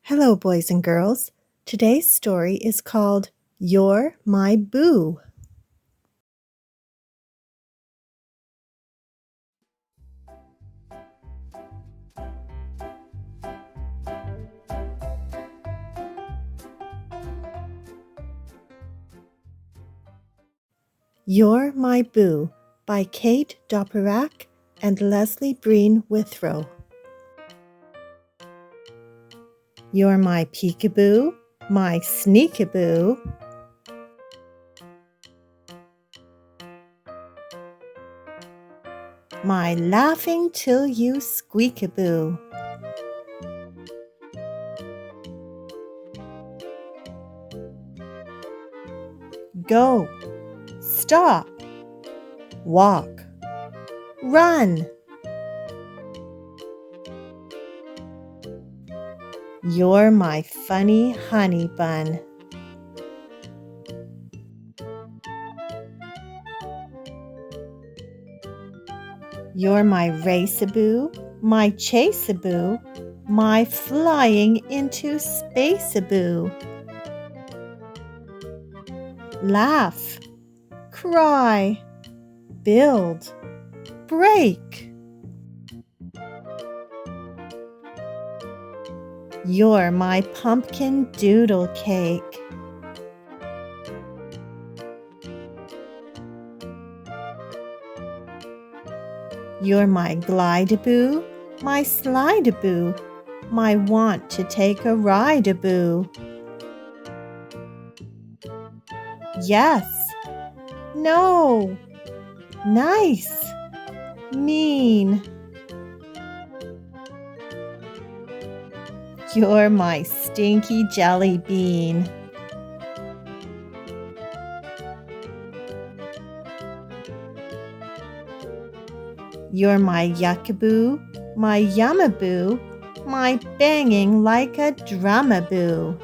Hello, boys and girls. Today's story is called You're My Boo. You're My Boo by Kate Dopirak and Lesley Breen Withrow. You're my peekaboo, my sneakaboo. My laughing till you squeakaboo. Go, stop, walk, run. You're my funny honey bun. You're my raceaboo, my chaseaboo, my flying into spaceaboo. Laugh, cry, build, break. You're my pumpkin doodle cake. You're my glide-a-boo, my slide-a-boo, my want to take a ride-a-boo. Yes, no, nice, mean. You're my stinky jelly bean. You're my yuckaboo, my yummaboo, my banging like a drumaboo.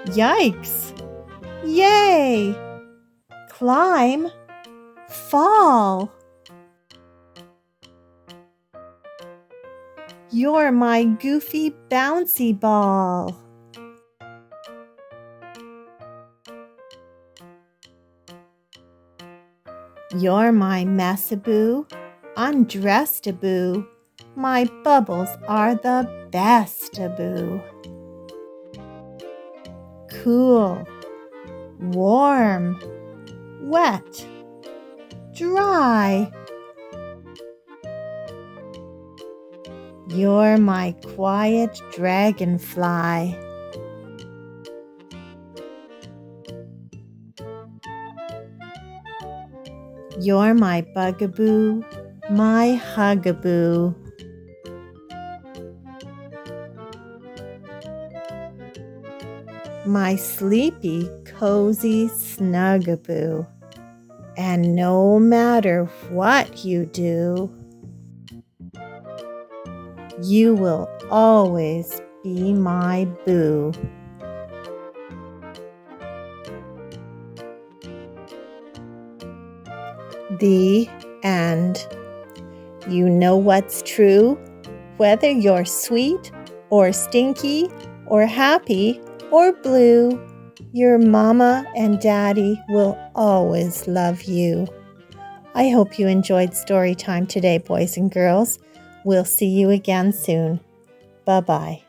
Yikes! Yay! Climb, fall. You're my goofy bouncy ball. You're my messaboo, undressedaboo. My bubbles are the bestaboo. Cool, warm, wet, dry. You're my quiet dragonfly. You're my bugaboo, my hugaboo. My sleepy, cozy snugaboo. And no matter what you do, you will always be my boo. The end. You know what's true? Whether you're sweet or stinky or happy or blue, your mama and daddy will always love you. I hope you enjoyed story time today, boys and girls. We'll see you again soon. Bye-bye.